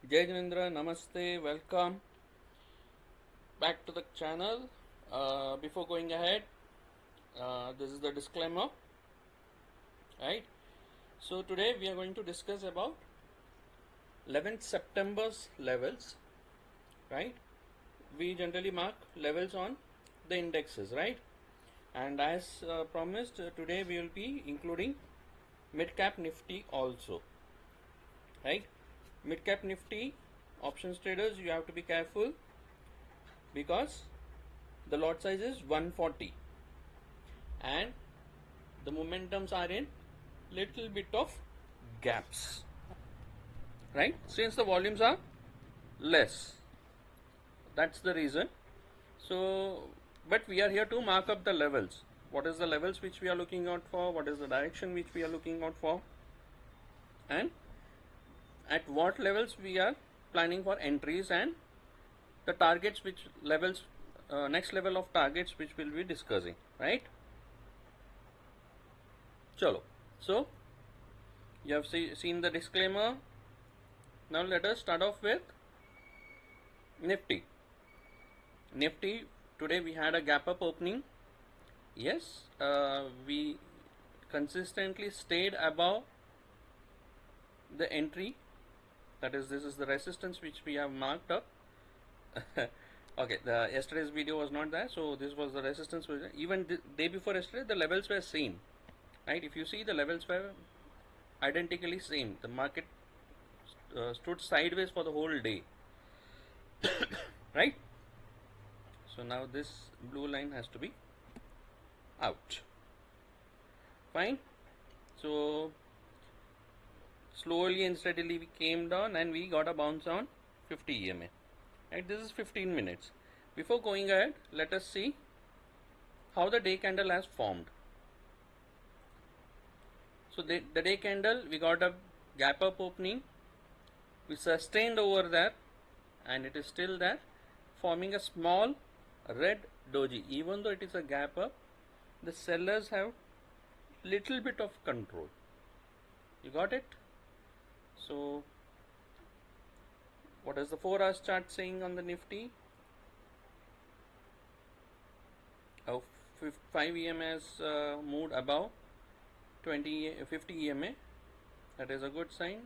Jai Jinendra, Namaste, welcome back to the channel. Before going ahead, this is the disclaimer, right? So today we are going to discuss about 11th September's levels, right? We generally mark levels on the indexes, right? And as promised, today we will be including Midcap Nifty also, right? Midcap Nifty options traders, you have to be careful because the lot size is 140 and the momentums are in little bit of gaps, right? Since the volumes are less, that's the reason. So but we are here to mark up the levels. What is the levels which we are looking out for, what is the direction which we are looking out for, and at what levels we are planning for entries, and the targets which levels, next level of targets which we'll be discussing, right? Chalo. So you have seen the disclaimer. Now let us start off with Nifty. Nifty, today we had a gap up opening. Yes, we consistently stayed above the entry. That is, this is the resistance which we have marked up. Okay, the yesterday's video was not there, so this was the resistance. Even the day before yesterday, the levels were same, right? If you see, the levels were identically same. The market stood sideways for the whole day, right? So now this blue line has to be out. Fine. So slowly and steadily we came down and we got a bounce on 50 EMA. Right, this is 15 minutes. Before going ahead, let us see how the day candle has formed. So the day candle, we got a gap up opening, we sustained over there, and it is still there, forming a small red doji. Even though it is a gap up, the sellers have little bit of control. You got it? So what is the 4 hours chart saying on the Nifty? 5 EMA has moved above 50 EMA. That is a good sign.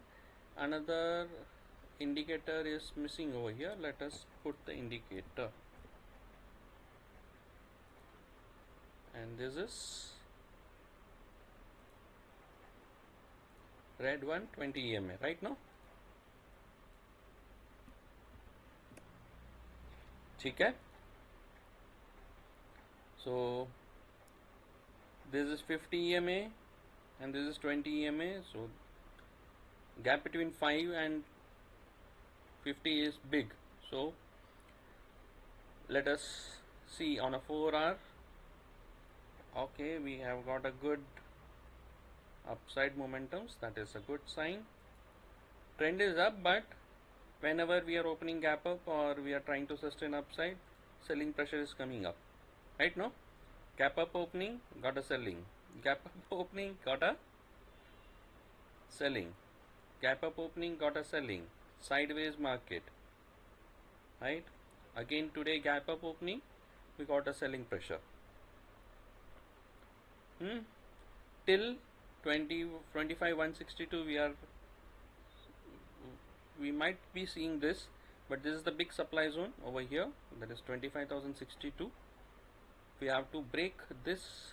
Another indicator is missing over here. Let us put the indicator, and this is red one, 20 EMA right now. Okay, so this is 50 EMA and this is 20 EMA. So gap between 5 and 50 is big. So let us see on a 4 hour. Okay, we have got a good upside momentums. That is a good sign. Trend is up, but whenever we are opening gap up or we are trying to sustain upside, selling pressure is coming up, right? Now gap up opening, got a selling. Gap up opening, got a selling. Gap up opening, got a selling. Sideways market, right? Again today gap up opening, we got a selling pressure. Till 25 162 we might be seeing this, but this is the big supply zone over here, that is 25,062. We have to break this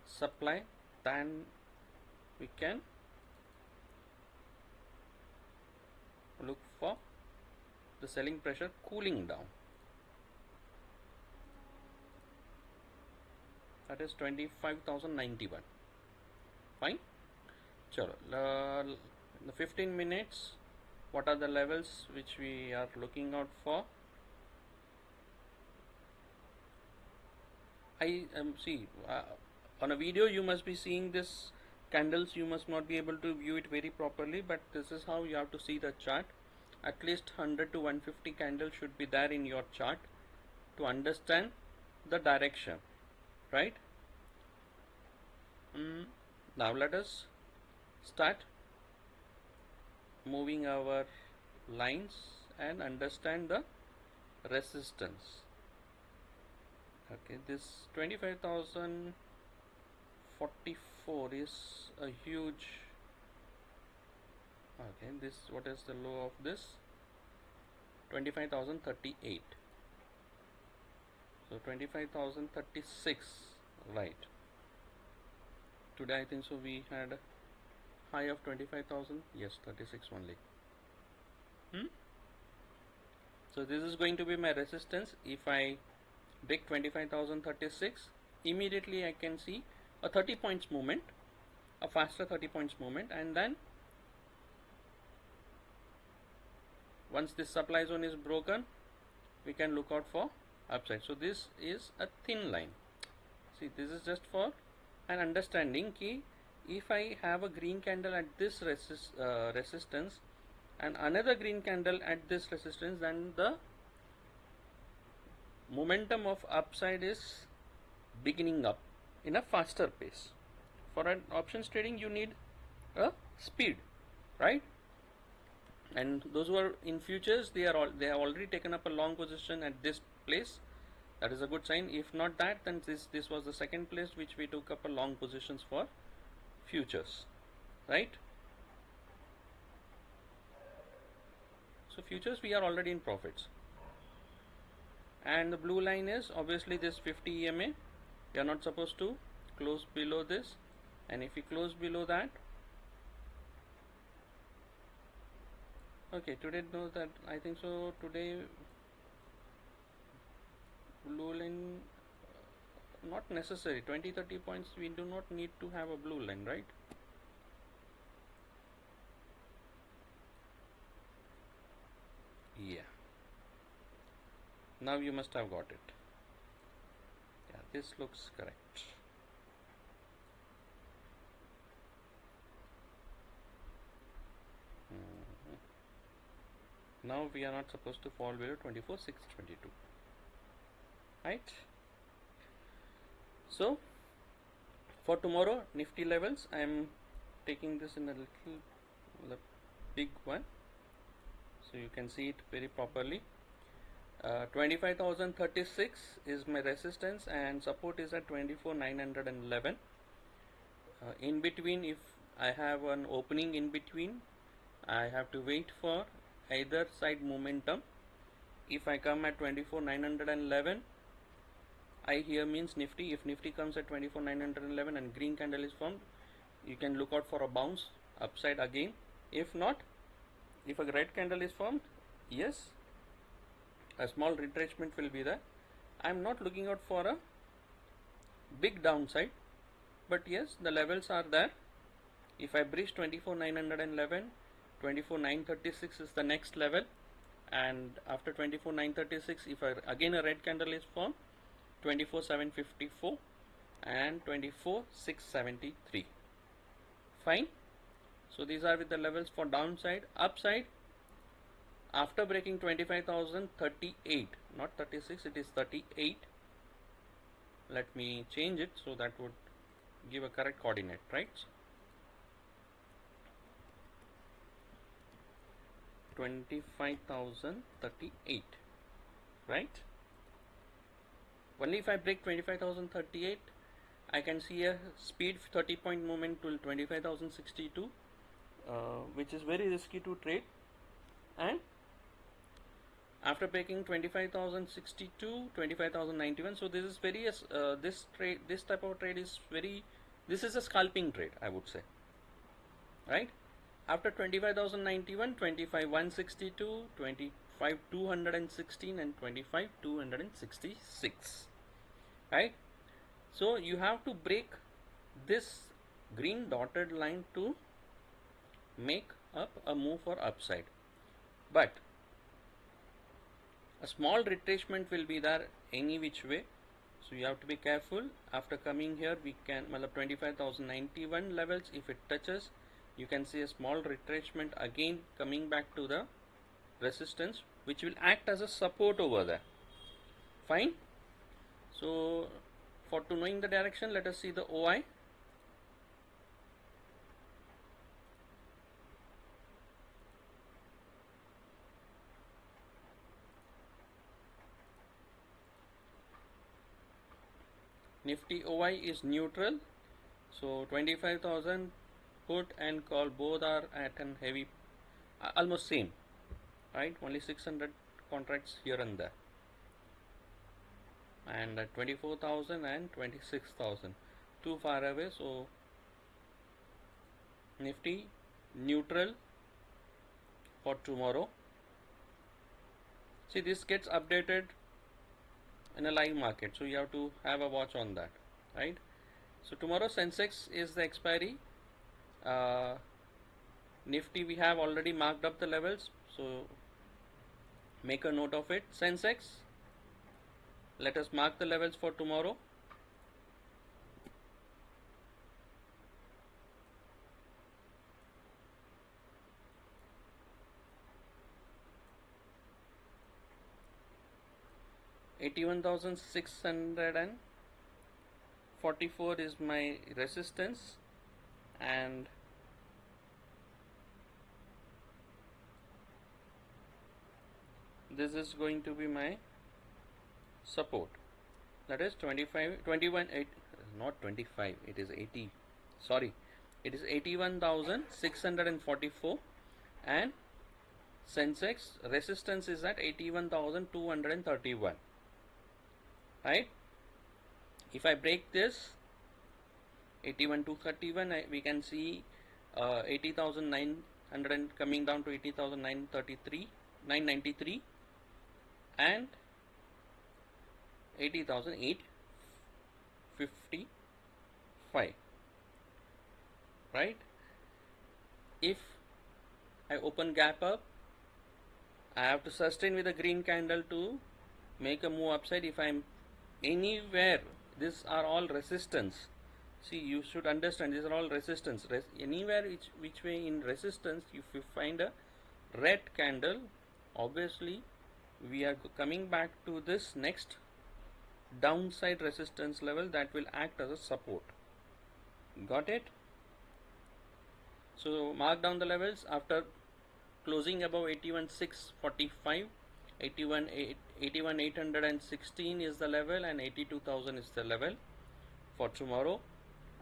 supply, then we can look for the selling pressure cooling down. That is 25,091. Fine. Chalo. In the 15 minutes, what are the levels which we are looking out for? I see on a video you must be seeing this candles, you must not be able to view it very properly, but this is how you have to see the chart. At least 100 to 150 candles should be there in your chart to understand the direction, right? Now let us start moving our lines and understand the resistance. Okay, this 25,044 is a huge. Okay, this, what is the low of this? 25,038. So 25,036, right? Today I think so we had a high of 25,000. Yes, 36 only. So this is going to be my resistance. If I break 25,036, immediately I can see a 30 points movement, a faster 30 points movement, and then once this supply zone is broken, we can look out for upside. So this is a thin line. See, this is just for an understanding key. If I have a green candle at this resistance and another green candle at this resistance, then the momentum of upside is beginning up in a faster pace. For an options trading, you need a speed, right? And those who are in futures, they have already taken up a long position at this place. That is a good sign. If not that, then this was the second place which we took up a long positions for futures, right? So futures, we are already in profits. And the blue line is obviously this 50 EMA. You are not supposed to close below this, and if you close below that, okay, today no, that I think so today blue line, not necessary. 20-30 points, we do not need to have a blue line, right? Yeah, now you must have got it. Yeah, this looks correct. Now we are not supposed to fall below 24,622, right? So for tomorrow Nifty levels, I am taking this in a little big one, so you can see it very properly. 25,036 is my resistance and support is at 24,911. In between, if I have an opening in between, I have to wait for either side momentum. If I come at 24,911, I here means Nifty. If Nifty comes at 24,911 and green candle is formed, you can look out for a bounce upside again. If not, if a red candle is formed, yes, a small retracement will be there. I am not looking out for a big downside, but yes, the levels are there. If I breach 24,911, 24,936 is the next level, and after 24,936, if again a red candle is formed, 24,754 and 24,673. Fine. So these are with the levels for downside. Upside, after breaking 25,038, not 36, it is 38. Let me change it so that would give a correct coordinate, right? 25,038, right? Only if I break 25,038, I can see a speed 30 point movement till 25,062, which is very risky to trade. And after breaking 25,062, 25,091, so this is very this type of trade is very, this is a scalping trade, I would say, right? After 25,091, 25,162, 25,216 and 25,266, right? So you have to break this green dotted line to make up a move for upside, but a small retracement will be there any which way, so you have to be careful. After coming here, we can 25,091 levels, if it touches, you can see a small retracement again coming back to the resistance, which will act as a support over there. Fine. So for to knowing the direction, let us see the OI. Nifty OI is neutral, so 25,000 put and call both are at an heavy, almost same, right? Only 600 contracts here and there, and at 24,000 and 26,000 too far away. So Nifty neutral for tomorrow. See, this gets updated in a live market, so you have to have a watch on that, right? So tomorrow Sensex is the expiry. Nifty we have already marked up the levels, so make a note of it. Sensex, let us mark the levels for tomorrow. $81,644 is my resistance, and this is going to be my support. That is 81,644, and Sensex resistance is at 81,231, right? If I break this 81,231, we can see 80,900 coming down to 80,993 and 80,855, right? If I open gap up, I have to sustain with a green candle to make a move upside. If I'm anywhere, these are all resistance. See, you should understand these are all resistance. Anywhere which way in resistance, if you find a red candle, obviously we are coming back to this next downside resistance level that will act as a support. Got it? So mark down the levels after closing above 81,645, 81,816 is the level, and 82,000 is the level for tomorrow,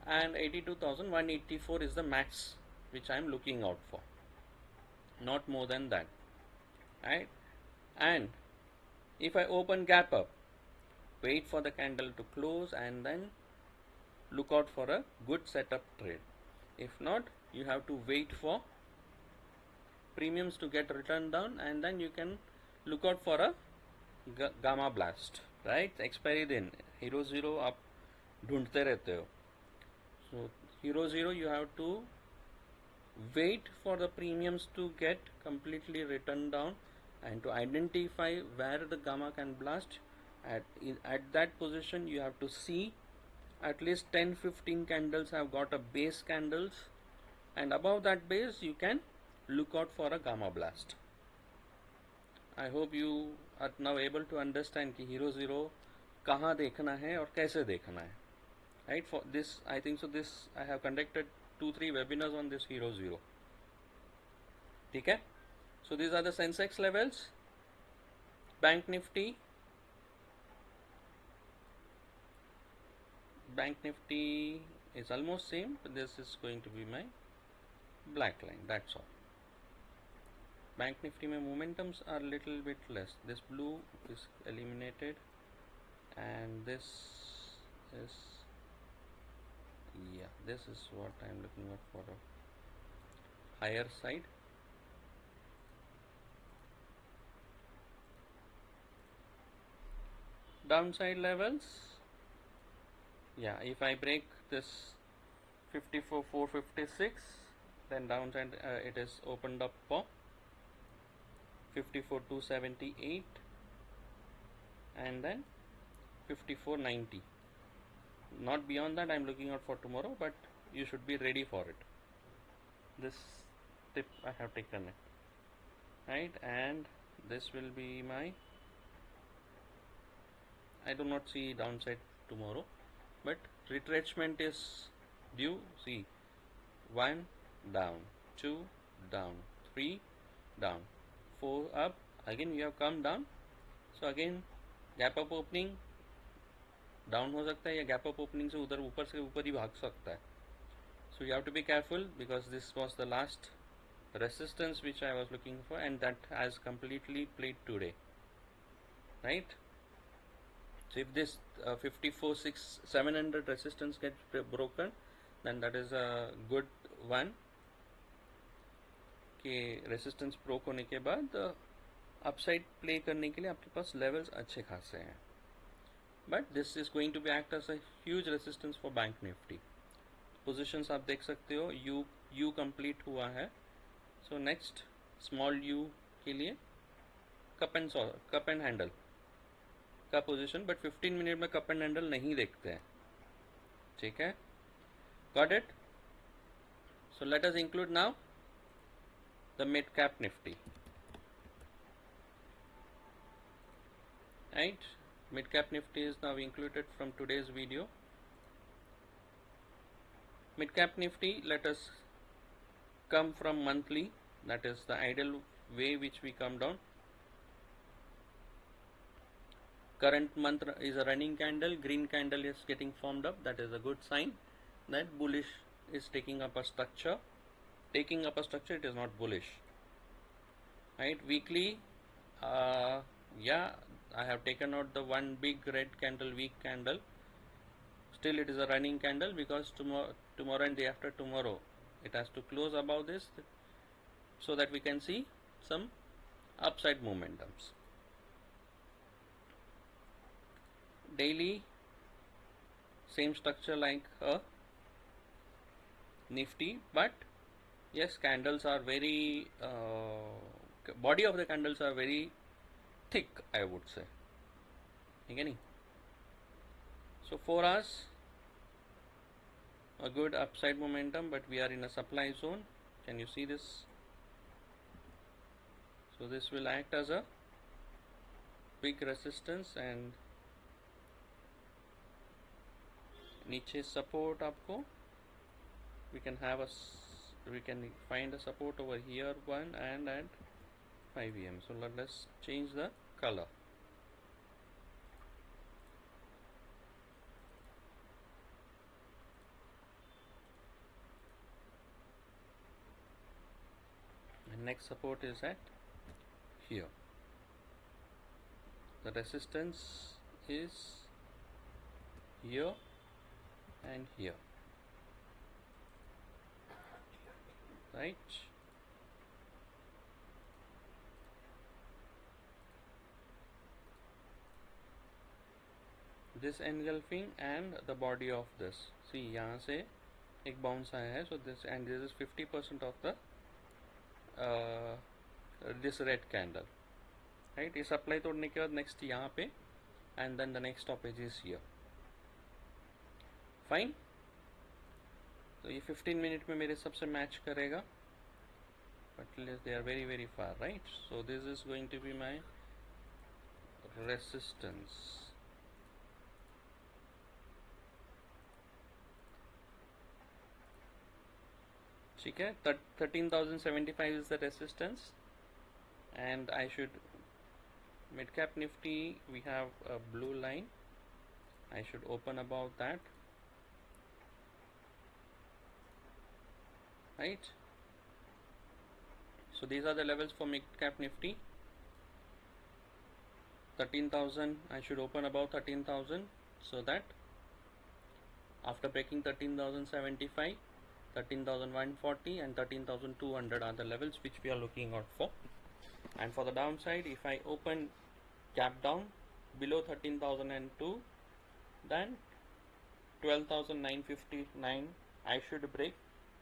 and 82,184 is the max which I am looking out for, not more than that, right? And if I open gap up, wait for the candle to close and then look out for a good setup trade. If not, you have to wait for premiums to get returned down, and then you can look out for a gamma blast, right? Expiry दिन hero zero आप ढूंढते रहते हो. So hero zero you have to wait for the premiums to get completely returned down and to identify where the gamma can blast. At that position you have to see at least 10-15 candles have got a base candles, and above that base you can look out for a gamma blast. I hope you are now able to understand कि hero zero कहाँ देखना है और कैसे देखना है, right? For this, I think so this I have conducted 2-3 webinars on this hero zero. ठीक है? So these are the Sensex levels. Bank Nifty is almost same, but this is going to be my black line, that's all. Bank Nifty my momentums are little bit less. This blue is eliminated, and this is, yeah, this is what I am looking at for a higher side. Downside levels, yeah, if I break this 54,456, then downside it is opened up for 54,278 and then 54,90. Not beyond that I am looking out for tomorrow, but you should be ready for it. This tip I have taken it, right? And this will be my, I do not see downside tomorrow, but retracement is due. See, 1 down, 2 down, 3 down, 4 up, again you have come down. So again gap up opening, down हो सकता है या gap up opening से उधर ऊपर से ऊपर ही भाग सकता है. So you have to be careful because this was the last resistance which I was looking for, and that has completely played today, right? So if this 700 resistance gets broken, then that is a good one. कि resistance broke होने के बाद upside play करने के लिए आपके पास levels अच्छे खासे हैं. But this is going to be act as a huge resistance for Bank Nifty. Positions आप देख सकते हो, यू कंप्लीट हुआ है. सो नेक्स्ट स्मॉल यू के लिए कप एंड हैंडल का पोजीशन, बट 15 मिनट में कप एंड हैंडल नहीं देखते हैं. ठीक है, got it. So let us include now the Midcap Nifty, right? Midcap Nifty is now included from today's video. Midcap Nifty, let us come from monthly. That is the ideal way which we come down. Current month is a running candle, green candle is getting formed up. That is a good sign that bullish is taking up a structure. Taking up a structure, it is not bullish, right? Weekly, yeah, I have taken out the one big red candle, weak candle. Still it is a running candle because tomorrow and day after tomorrow it has to close above this so that we can see some upside momentums. Daily, same structure like a Nifty, but yes, candles are very body of the candles are very thick, I would say. ठीक है नहीं? So 4 hours, a good upside momentum, but we are in a supply zone. Can you see this? So this will act as a big resistance and नीचे support आपको. We can find a support over here, one, and at 5 am. So let's change the color. And next support is at here. The resistance is here and here, right? This engulfing and the body of this. See, यहाँ से एक bounce आया है. So this is 50% of the this red candle, right? ये supply तोड़ने के बाद next यहाँ पे, and then the next stoppage is here. Fine. तो ये 15 मिनट में मेरे सबसे मैच करेगा, but they are very very far, right? So this is going to be my resistance. ठीक है, 13,075 is the resistance, and I should Midcap Nifty, we have a blue line. I should open above that, right? So these are the levels for Midcap Nifty. 13,000, I should open above 13,000, so that after breaking 13,075, 13,140 and 13,200 are the levels which we are looking out for. And for the downside, if I open gap down below 13,002, then 12,959 I should break.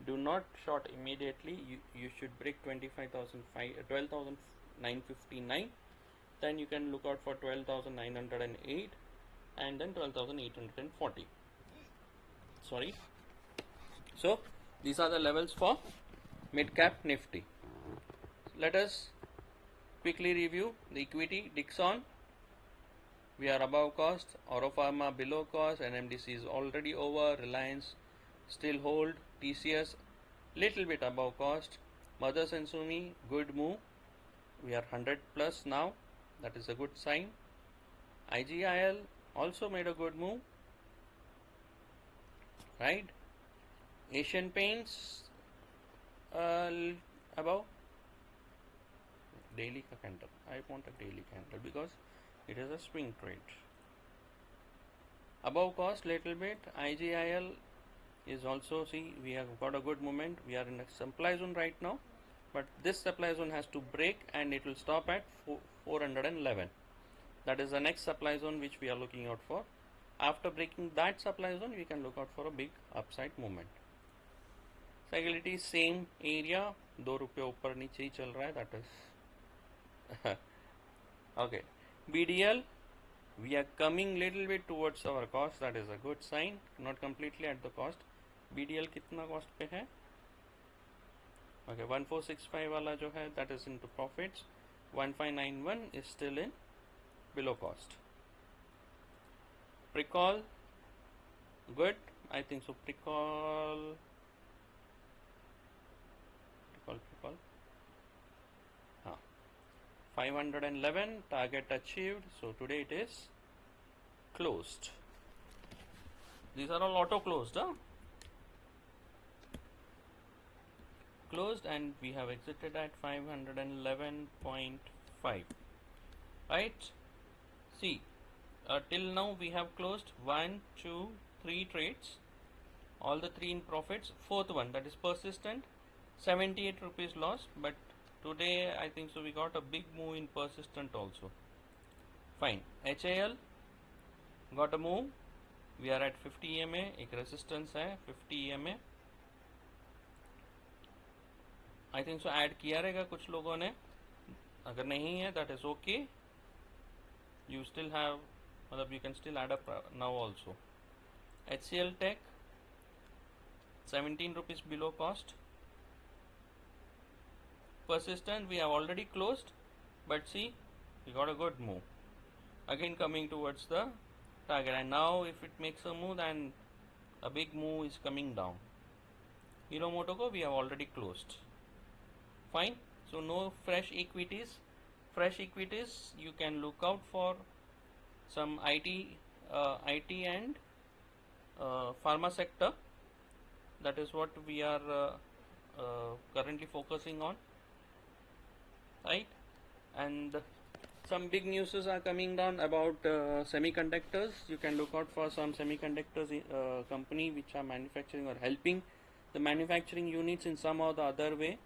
Do not short immediately. You should break 12,959. Then you can look out for 12,908 and then 12,840. Sorry. So these are the levels for Midcap Nifty. Let us quickly review the equity. Dixon, we are above cost. Oro Pharma below cost. NMDC is already over. Reliance still hold. TCS little bit above cost. Mothers and Sumi, good move. We are 100 plus now. That is a good sign. IGIL also made a good move. right? Asian Paints above daily candle. I want a daily candle because it is a swing trade. Above cost little bit. IGIL is also, see, we have got a good moment. We are in a supply zone right now, but this supply zone has to break and it will stop at 411. That is the next supply zone which we are looking out for. After breaking that supply zone, we can look out for a big upside movement. Cyclicality same area, ₹2 ऊपर नीचे ही चल रहा है, that is okay. BDL, we are coming little bit towards our cost, that is a good sign, not completely at the cost. BDL कितना cost पे है? Okay, 1465 वाला जो है, that is into profits. 1591 is still in below cost. Precall, good, I think so. Precall. Huh. 511 target achieved, so today it is closed. These are all auto closed, huh? Closed, and we have exited at 511.5, right? See, till now we have closed 1, 2, 3 trades, all the 3 in profits. Fourth one, that is persistent, 78 rupees loss, but today I think so we got a big move in persistent also. Fine. HAL got a move, we are at 50 EMA, एक resistance है 50 EMA. I think so add किया रहेगा कुछ लोगों ने, अगर नहीं है that is okay, you still have, मतलब you can still add up now also. HCL Tech 17 rupees below cost. Persistent, we have already closed, but see, we got a good move, again coming towards the target, and now if it makes a move, then a big move is coming down. Hero Motoko, we have already closed. Fine, so no fresh equities. Fresh equities, you can look out for some IT and pharma sector. That is what we are currently focusing on, right? And some big news are coming down about semiconductors. You can look out for some semiconductors company which are manufacturing or helping the manufacturing units in some or the other way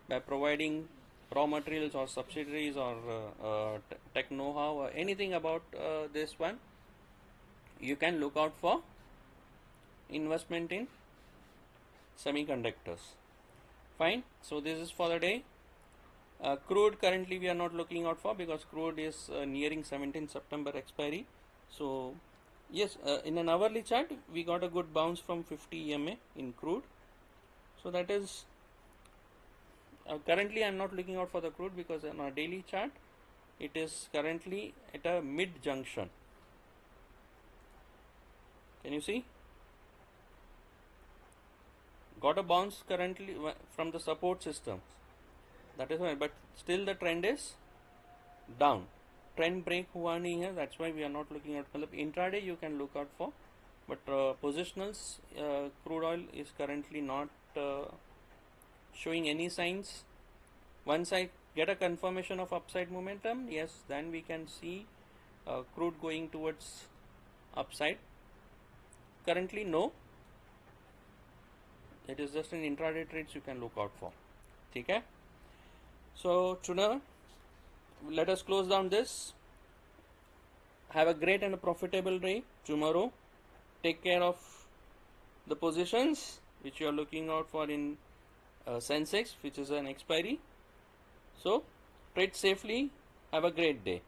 by providing raw materials or subsidiaries or tech know-how or anything about this one. You can look out for investment in semiconductors. Fine, so this is for the day. Crude currently we are not looking out for because crude is nearing 17 September expiry. So yes, in an hourly chart we got a good bounce from 50 EMA in crude. So that is currently I am not looking out for the crude because on a daily chart it is currently at a mid junction. Can you see? Got a bounce currently from the support systems. That is why, but still the trend is down. Trend break हुआ नहीं है. That's why we are not looking at. मतलब intraday you can look out for, but positionals crude oil is currently not showing any signs. Once I get a confirmation of upside momentum, yes, then we can see crude going towards upside. Currently no. It is just an intraday trades you can look out for. ठीक है? So Tuna, let us close down this. Have a great and a profitable day tomorrow. Take care of the positions which you are looking out for in Sensex, which is an expiry. So trade safely. Have a great day.